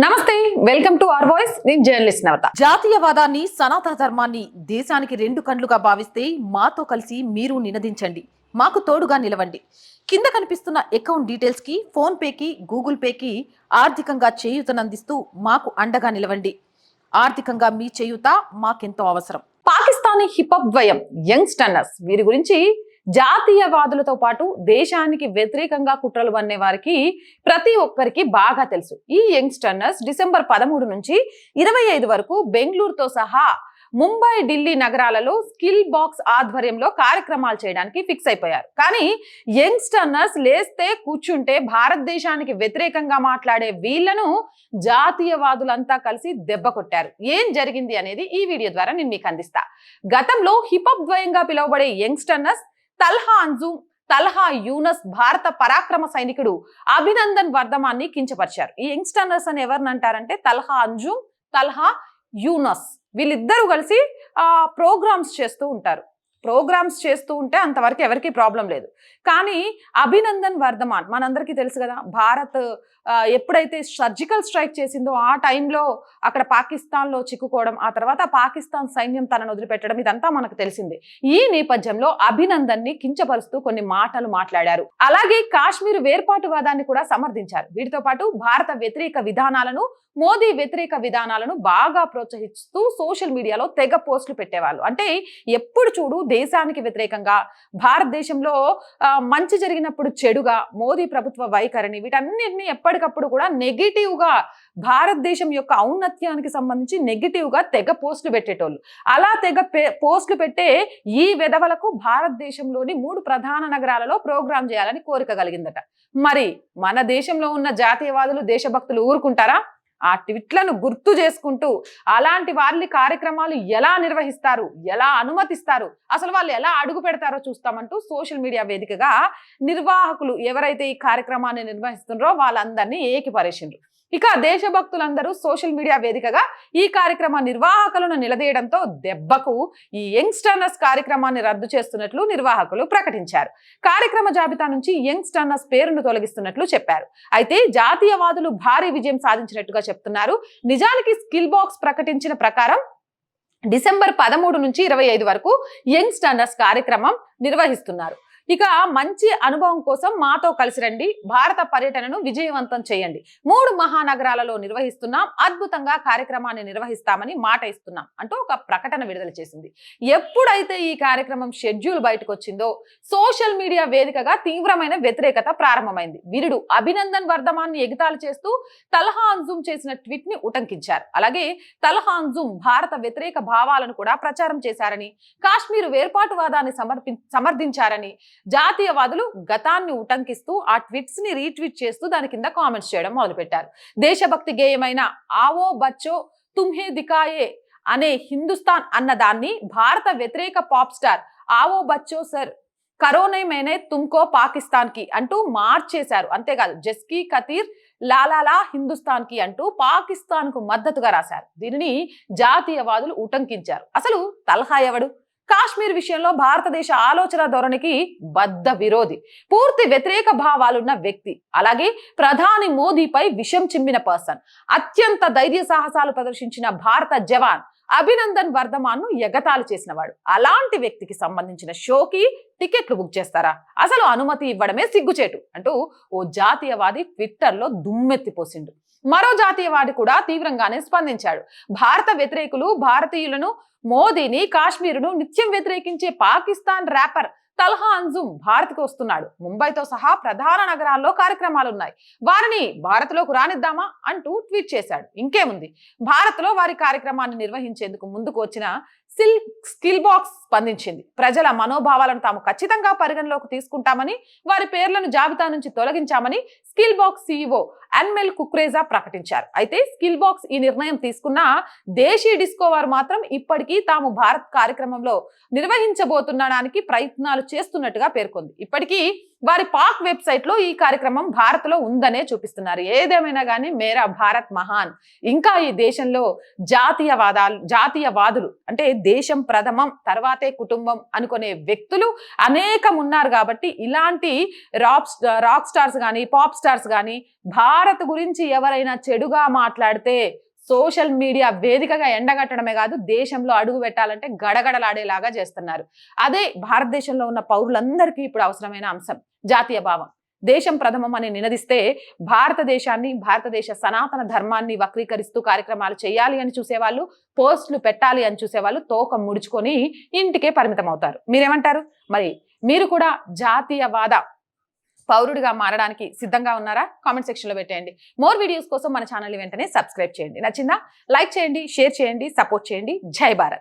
నమస్తే, welcome to our voice. నేను journalist నవత. జాతీయవాదాన్ని, సనాతన ధర్మాన్ని దేశానికి రెండు కండ్లుగా భావిస్తే మాతో కలిసి మీరు నినదించండి, మాకు తోడుగా నిలవండి. కింద కనిపిస్తున్న అకౌంట్ డీటెయిల్స్ కి, ఫోన్ పేకి, గూగుల్ పేకి ఆర్థికంగా చేయూతనందిస్తూ మాకు అండగా నిలవండి. ఆర్థికంగా మీ చేయూత మాకెంతో అవసరం. పాకిస్తానీ హిపప్ ద్వయం యంగ్స్టర్నర్స్, వీరి గురించి జాతీయవాదులతో పాటు దేశానికి వ్యతిరేకంగా కుట్రలు పన్నే వారికి ప్రతి ఒక్కరికి బాగా తెలుసు. ఈ యంగ్స్టర్నర్స్ డిసెంబర్ 13 నుంచి 25 వరకు బెంగళూరుతో సహా ముంబై, ఢిల్లీ నగరాలలో స్కిల్ బాక్స్ ఆధ్వర్యంలో కార్యక్రమాలు చేయడానికి ఫిక్స్ అయిపోయారు. కానీ యంగ్స్టర్నర్స్ లేస్తే కూర్చుంటే భారతదేశానికి వ్యతిరేకంగా మాట్లాడే వీళ్లను జాతీయవాదులంతా కలిసి దెబ్బ కొట్టారు. ఏం జరిగింది అనేది ఈ వీడియో ద్వారా నేను మీకు అందిస్తా. గతంలో హిపప్ ద్వయంగా పిలువబడే యంగ్స్టర్నర్స్ తల్హా అంజుమ్, తల్హా యూనస్ భారత పరాక్రమ సైనికుడు అభినందన్ వర్ధమాన్ని కించపరిచారు. ఈ యంగ్స్టర్నర్స్ అని ఎవరిని అంటారంటే తల్హా అంజుమ్, తల్హా యూనస్, వీళ్ళిద్దరూ కలిసి ప్రోగ్రామ్స్ చేస్తూ ఉంటారు. ప్రోగ్రామ్స్ చేస్తూ ఉంటే అంతవరకు ఎవరికి ప్రాబ్లం లేదు. కానీ అభినందన్ వర్ధమాన్ మనందరికీ తెలుసు కదా, భారత్ ఎప్పుడైతే సర్జికల్ స్ట్రైక్ చేసిందో ఆ టైంలో అక్కడ పాకిస్తాన్లో చిక్కుకోవడం, ఆ తర్వాత పాకిస్తాన్ సైన్యం తనను వదిలిపెట్టడం, ఇదంతా మనకు తెలిసింది. ఈ నేపథ్యంలో అభినందన్ ని కించపరుస్తూ కొన్ని మాటలు మాట్లాడారు. అలాగే కాశ్మీర్ వేర్పాటువాదాన్ని కూడా సమర్థించారు. వీటితో పాటు భారత వ్యతిరేక విధానాలను, మోదీ వ్యతిరేక విధానాలను బాగా ప్రోత్సహిస్తూ సోషల్ మీడియాలో తెగ పోస్టులు పెట్టేవాళ్ళు. అంటే ఎప్పుడు చూడు దేశానికి వ్యతిరేకంగా, భారతదేశంలో మంచి జరిగినప్పుడు చెడుగా, మోదీ ప్రభుత్వ వైఖరిని, వీటన్నిటిని ఎప్పటికప్పుడు కూడా నెగిటివ్ గా, భారతదేశం యొక్క ఔన్నత్యానికి సంబంధించి నెగిటివ్ గా తెగ పోస్టులు పెట్టేటోళ్ళు. అలా తెగ పోస్టులు పెట్టే ఈ వెధవలకు భారతదేశంలోని 3 ప్రధాన నగరాలలో ప్రోగ్రాం చేయాలని కోరిక కలిగిందట. మరి మన దేశంలో ఉన్న జాతీయవాదులు, దేశభక్తులు ఊరుకుంటారా? ఆ ట్వీట్లను గుర్తు చేసుకుంటూ అలాంటి వాళ్ళ కార్యక్రమాలు ఎలా నిర్వహిస్తారు, ఎలా అనుమతిస్తారు, అసలు వాళ్ళు ఎలా అడుగు పెడతారో చూస్తామంటూ సోషల్ మీడియా వేదికగా నిర్వాహకులు ఎవరైతే ఈ కార్యక్రమాన్ని నిర్వహిస్తున్నారో వాళ్ళందరినీ ఏకిపరేసిండ్రు. ఇక దేశభక్తులందరూ సోషల్ మీడియా వేదికగా ఈ కార్యక్రమ నిర్వాహకులను నిలదీయడంతో దెబ్బకు ఈ యంగ్స్టర్నర్స్ కార్యక్రమాన్ని రద్దు చేస్తున్నట్లు నిర్వాహకులు ప్రకటించారు. కార్యక్రమ జాబితా నుంచి యంగ్స్టర్నర్స్ పేరును తొలగిస్తున్నట్లు చెప్పారు. అయితే జాతీయవాదులు భారీ విజయం సాధించినట్టుగా చెప్తున్నారు. నిజానికి స్కిల్ బాక్స్ ప్రకటించిన ప్రకారం డిసెంబర్ 13 నుంచి 25 వరకు యంగ్స్టర్నర్స్ కార్యక్రమం నిర్వహిస్తున్నారు. ఇక మంచి అనుభవం కోసం మాతో కలిసి రండి, భారత పర్యటనను విజయవంతం చేయండి, 3 మహానగరాలలో నిర్వహిస్తున్నాం, అద్భుతంగా కార్యక్రమాన్ని నిర్వహిస్తామని మాట ఇస్తున్నాం అంటూ ఒక ప్రకటన విడుదల చేసింది. ఎప్పుడైతే ఈ కార్యక్రమం షెడ్యూల్ బయటకు వచ్చిందో సోషల్ మీడియా వేదికగా తీవ్రమైన వ్యతిరేకత ప్రారంభమైంది. వీరుడు అభినందన్ వర్ధమాన్ని ఎగతాళి చేస్తూ తల్హా అంజుమ్ చేసిన ట్వీట్ ని ఉటంకించారు. అలాగే తల్హా అంజుమ్ భారత వ్యతిరేక భావాలను కూడా ప్రచారం చేశారని, కాశ్మీర్ వేర్పాటువాదాన్ని సమర్థించారని జాతీయవాదులు గతాన్ని ఉటంకిస్తూ ఆ ట్వీట్స్ ని రీట్వీట్ చేస్తూ దాని కింద కామెంట్స్ చేయడం మొదలుపెట్టారు. దేశభక్తి గేయమైన ఆవో బచ్చో తుమ్హే దికాయే అనే హిందుస్థాన్ అన్న దాన్ని భారత వ్యతిరేక pop star Ao బచ్చో sir కరోనే మేనే తుమ్కో Pakistan కి అంటూ మార్చేశారు. అంతేకాదు జస్కీ కతీర్ లాలాలా హిందుస్థాన్ కి అంటూ పాకిస్తాన్ కు మద్దతుగా రాశారు. దీనిని జాతీయవాదులు ఉటంకించారు. అసలు తల్హా ఎవడు? కాశ్మీర్ విషయంలో భారతదేశ ఆలోచన ధోరణికి బద్ధ విరోధి, పూర్తి వ్యతిరేక భావాలున్న వ్యక్తి, అలాగే ప్రధాని మోదీపై విషం చిమ్మిన పర్సన్, అత్యంత ధైర్య సాహసాలు ప్రదర్శించిన భారత జవాన్ అభినందన్ వర్ధమాన్ ను ఎగతాళి చేసినవాడు. అలాంటి వ్యక్తికి సంబంధించిన షోకి టికెట్లు బుక్ చేస్తారా? అసలు అనుమతి ఇవ్వడమే సిగ్గుచేటు అంటూ ఓ జాతీయవాది ట్విట్టర్ లో దుమ్మెత్తిపోసిండు. మరో జాతీయవాది కూడా తీవ్రంగానే స్పందించాడు. భారత వ్యతిరేకులు భారతీయులను, మోదీని, కాశ్మీరును నిత్యం వ్యతిరేకించే పాకిస్తాన్ ర్యాపర్ తల్హా అంజుమ్ భారత్కు వస్తున్నాడు. ముంబైతో సహా ప్రధాన నగరాల్లో కార్యక్రమాలున్నాయి, వారిని భారత్లోకి రానిద్దామా అంటూ ట్వీట్ చేశాడు. ఇంకేముంది, భారత్లో వారి కార్యక్రమాన్ని నిర్వహించేందుకు ముందుకు వచ్చిన స్కిల్ బాక్స్ స్పందించింది. ప్రజల మనోభావాలను తాము ఖచ్చితంగా పరిగణలోకి తీసుకుంటామని, వారి పేర్లను జాబితా నుంచి తొలగించామని స్కిల్ బాక్స్ సీఈఓ అన్మెల్ కుక్రేజా ప్రకటించారు. అయితే స్కిల్ బాక్స్ ఈ నిర్ణయం తీసుకున్న దేశీ డిస్కో వారు మాత్రం ఇప్పటికీ తాము భారత్ కార్యక్రమంలో నిర్వహించబోతుండడానికి ప్రయత్నాలు చేస్తున్నట్టుగా పేర్కొంది. ఇప్పటికీ వారి పాక్ వెబ్సైట్ లో ఈ కార్యక్రమం భారత్ లో ఉందనే చూపిస్తున్నారు. ఏదేమైనా కానీ మేరా భారత్ మహాన్. ఇంకా ఈ దేశంలో జాతీయవాదులు అంటే దేశం ప్రథమం తర్వాతే కుటుంబం అనుకునే వ్యక్తులు అనేకం ఉన్నారు. కాబట్టి ఇలాంటి రాక్ స్టార్స్ కానీ పాప్ స్టార్స్ కానీ భారత్ గురించి ఎవరైనా చెడుగా మాట్లాడితే సోషల్ మీడియా వేదికగా ఎండగట్టడమే కాదు, దేశంలో అడుగు పెట్టాలంటే గడగడలాడేలాగా చేస్తున్నారు. అదే భారతదేశంలో ఉన్న పౌరులందరికీ ఇప్పుడు అవసరమైన అంశం జాతీయ భావం. దేశం ప్రథమం అని నినదిస్తే భారతదేశాన్ని, భారతదేశ సనాతన ధర్మాన్ని వక్రీకరిస్తూ కార్యక్రమాలు చేయాలి అని చూసేవాళ్ళు, పోస్టులు పెట్టాలి అని చూసేవాళ్ళు తోక ముడుచుకొని ఇంటికే పరిమితం అవుతారు. మీరేమంటారు? మరి మీరు కూడా జాతీయవాద పౌరుడిగా మారడానికి సిద్ధంగా ఉన్నారా? కామెంట్ సెక్షన్ లో పెట్టేయండి. మోర్ వీడియోస్ కోసం మన ఛానల్ వెంటనే సబ్స్క్రైబ్ చేయండి. నచ్చిందా? లైక్ చేయండి, షేర్ చేయండి, సపోర్ట్ చేయండి. జై భారత్.